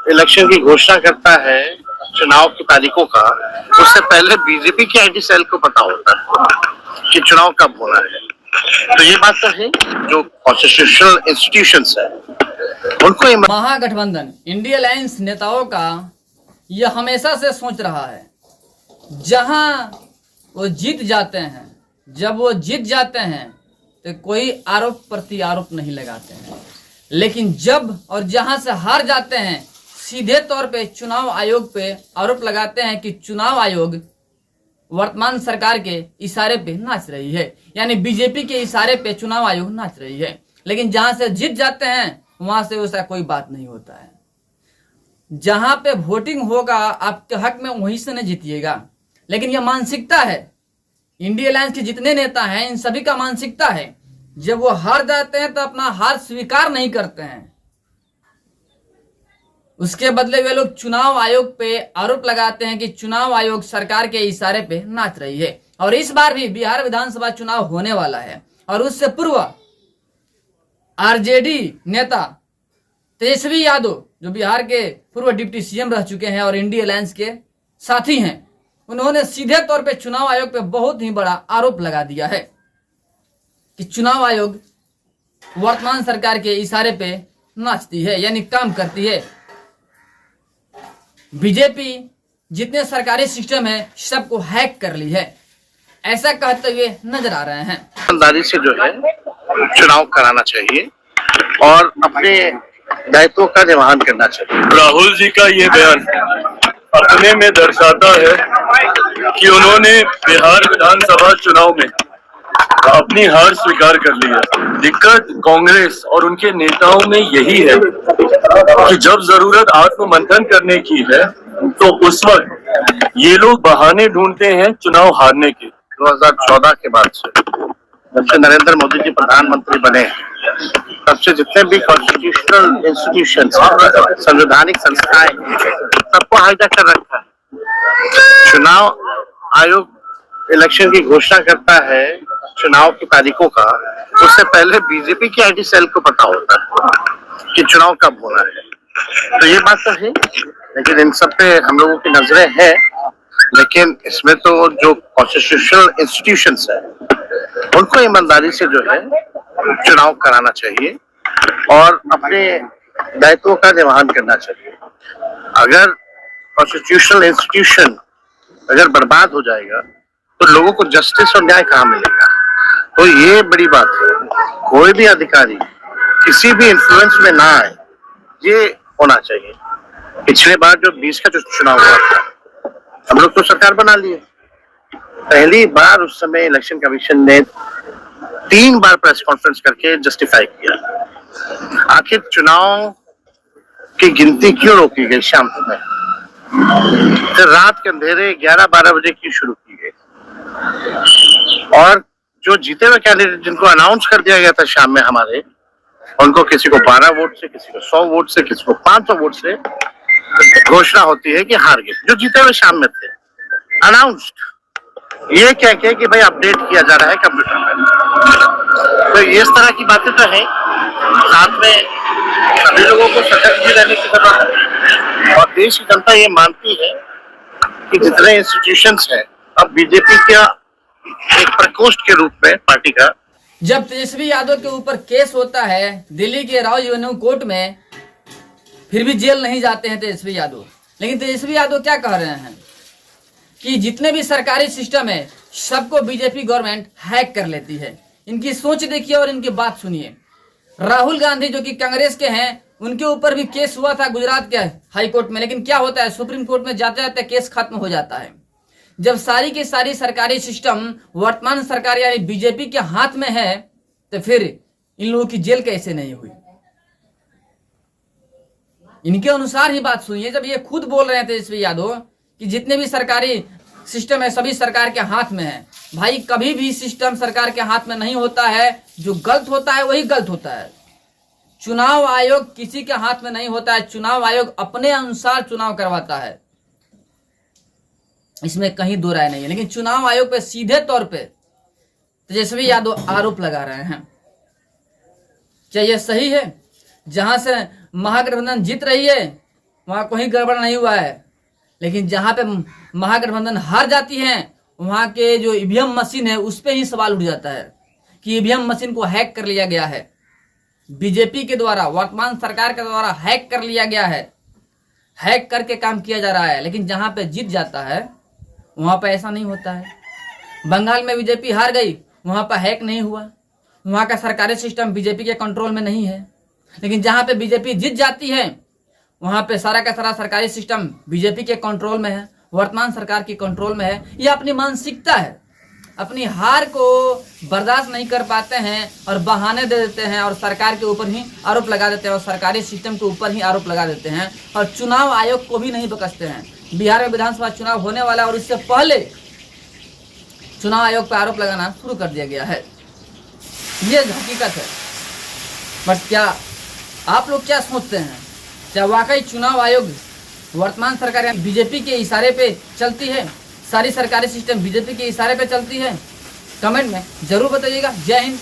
Election की घोषणा करता है चुनाव की तारीखों का, उससे पहले बीजेपी के आईटी सेल को पता होता है कि चुनाव कब होना है। तो ये बात तो है, जो कॉन्स्टिट्यूशनल इंस्टीट्यूशंस है उनको महागठबंधन इंडिया अलायंस नेताओं का यह हमेशा से सोच रहा है, जहां वो जीत जाते हैं, जब वो जीत जाते हैं तो कोई आरोप प्रत्यारोप नहीं लगाते हैं, लेकिन जब और जहां से हार जाते हैं सीधे तौर पे चुनाव आयोग पे आरोप लगाते हैं कि चुनाव आयोग वर्तमान सरकार के इशारे पे नाच रही है, यानी बीजेपी के इशारे पे चुनाव आयोग नाच रही है। लेकिन जहां से जीत जाते हैं वहां से वैसा कोई बात नहीं होता है। जहां पे वोटिंग होगा आपके हक में वहीं से नहीं जीतिएगा। लेकिन यह मानसिकता है, इंडिया अलायंस के जितने नेता हैं इन सभी का मानसिकता है, जब वो हार जाते हैं तो अपना हार स्वीकार नहीं करते हैं, उसके बदले वे लोग चुनाव आयोग पे आरोप लगाते हैं कि चुनाव आयोग सरकार के इशारे पे नाच रही है। और इस बार भी बिहार विधानसभा चुनाव होने वाला है और उससे पूर्व आरजेडी नेता तेजस्वी यादव, जो बिहार के पूर्व डिप्टी सीएम रह चुके हैं और इंडिया अलायंस के साथी हैं, उन्होंने सीधे तौर पे चुनाव आयोग पे बहुत ही बड़ा आरोप लगा दिया है कि चुनाव आयोग वर्तमान सरकार के इशारे पे नाचती है, यानी काम करती है। बीजेपी जितने सरकारी सिस्टम है सबको हैक कर ली है, ऐसा कहते हुए नजर आ रहे हैं। ईमानदारी से जो है चुनाव कराना चाहिए और अपने दायित्वों का निर्वहन करना चाहिए। राहुल जी का ये बयान अपने में दर्शाता है कि उन्होंने बिहार विधानसभा चुनाव में अपनी हार स्वीकार कर ली है। दिक्कत कांग्रेस और उनके नेताओं में यही है कि जब जरूरत आत्ममंथन करने की है तो उस वक्त ये लोग बहाने ढूंढते हैं चुनाव हारने के। 2014 के बाद से जब से नरेंद्र मोदी जी प्रधानमंत्री बने तब से जितने भी कॉन्स्टिट्यूशनल इंस्टीट्यूशन, संवैधानिक संस्थाएं, सबको हाईजैक कर रखा है। चुनाव आयोग इलेक्शन की घोषणा करता है चुनाव की तारीखों का, उससे पहले बीजेपी के आईटी सेल को पता होता है कि चुनाव कब होना है। तो ये बात तो है, लेकिन इन सब पे हम लोगों की नजरें हैं। लेकिन इसमें तो जो कॉन्स्टिट्यूशनल इंस्टीट्यूशंस है उनको ईमानदारी से जो है चुनाव कराना चाहिए और अपने दायित्वों का निर्वहन करना चाहिए। अगर कॉन्स्टिट्यूशनल इंस्टीट्यूशन अगर बर्बाद हो जाएगा तो लोगों को जस्टिस और न्याय कहाँ मिलेगा। तो ये बड़ी बात है, कोई भी अधिकारी किसी भी इन्फ्लुएंस में ना आए, ये होना चाहिए। पिछले बार जो 20 का जो चुनाव हुआ था, हम लोग तो सरकार बना लिए, पहली बार उस समय इलेक्शन कमीशन ने 3 बार प्रेस कॉन्फ्रेंस करके जस्टिफाई किया आखिर चुनाव की गिनती क्यों रोकी गई शाम में, फिर रात के अंधेरे 11-12 बजे की शुरू की गई, और जो जीते हुए कैंडिडेट जिनको अनाउंस कर दिया गया था शाम में हमारे, उनको किसी को 12 वोट से, किसी को 100 वोट से, किसी को 500 वोट से घोषणा होती है कि हार गए जो जीते हुए शाम में थे, अनाउंस्ड, ये कह के कि भाई अपडेट किया जा रहा है कंप्यूटर में। तो इस तरह की बातें तो है, साथ में सभी लोगों को सतर्क भी रहने की जरूरत है। और देश की जनता ये मानती है कि जितने इंस्टीट्यूशंस हैं अब बीजेपी का एक प्रकोष्ठ के रूप में पार्टी का। जब तेजस्वी यादव के ऊपर केस होता है दिल्ली के राव एवेन्यू कोर्ट में, फिर भी जेल नहीं जाते हैं तेजस्वी यादव। लेकिन तेजस्वी यादव क्या कह रहे हैं कि जितने भी सरकारी सिस्टम है सबको बीजेपी गवर्नमेंट हैक कर लेती है। इनकी सोच देखिए और इनकी बात सुनिए। राहुल गांधी जो कि कांग्रेस के हैं, उनके ऊपर भी केस हुआ था गुजरात के हाई कोर्ट में, लेकिन क्या होता है सुप्रीम कोर्ट में जाते जाते केस खत्म हो जाता है। जब सारी की सारी सरकारी सिस्टम वर्तमान सरकार यानी बीजेपी के हाथ में है तो फिर इन लोगों की जेल कैसे नहीं हुई। इनके अनुसार ही बात सुनिए, जब ये खुद बोल रहे हैं तेजस्वी यादव कि जितने भी सरकारी सिस्टम है सभी सरकार के हाथ में है। भाई कभी भी सिस्टम सरकार के हाथ में नहीं होता है, जो गलत होता है वही गलत होता है। चुनाव आयोग किसी के हाथ में नहीं होता है, चुनाव आयोग अपने अनुसार चुनाव करवाता है, इसमें कहीं दो राय नहीं है। लेकिन चुनाव आयोग पे सीधे तौर पे तेजस्वी यादव आरोप लगा रहे हैं, क्या यह सही है? जहां से महागठबंधन जीत रही है वहाँ कोई गड़बड़ नहीं हुआ है। लेकिन जहाँ पे महागठबंधन हार जाती है, वहाँ के जो ईवीएम मशीन है उस पर ही सवाल उठ जाता है कि ईवीएम मशीन को हैक कर लिया गया है, बीजेपी के द्वारा, वर्तमान सरकार के द्वारा हैक कर लिया गया है, हैक करके काम किया जा रहा है। लेकिन जहाँ पे जीत जाता है वहाँ पे ऐसा नहीं होता है। बंगाल में बीजेपी हार गई, वहाँ पर हैक नहीं हुआ, वहाँ का सरकारी सिस्टम बीजेपी के कंट्रोल में नहीं है। लेकिन जहाँ पे बीजेपी जीत जाती है वहाँ पे सारा का सारा सरकारी सिस्टम बीजेपी के कंट्रोल में है, वर्तमान सरकार की कंट्रोल में है। यह अपनी मानसिकता है, अपनी हार को बर्दाश्त नहीं कर पाते हैं और बहाने दे देते हैं और सरकार के ऊपर ही आरोप लगा देते हैं और सरकारी सिस्टम के ऊपर ही आरोप लगा देते हैं और चुनाव आयोग को भी नहीं बख्शते हैं। बिहार में विधानसभा चुनाव होने वाला और इससे पहले चुनाव आयोग पर आरोप लगाना शुरू कर दिया गया है। ये हकीकत है। बट क्या आप लोग क्या सोचते हैं, क्या वाकई चुनाव आयोग वर्तमान सरकार बीजेपी के इशारे पे चलती है, सारी सरकारी सिस्टम बीजेपी के इशारे पे चलती है? कमेंट में जरूर बताइएगा। जय हिंद।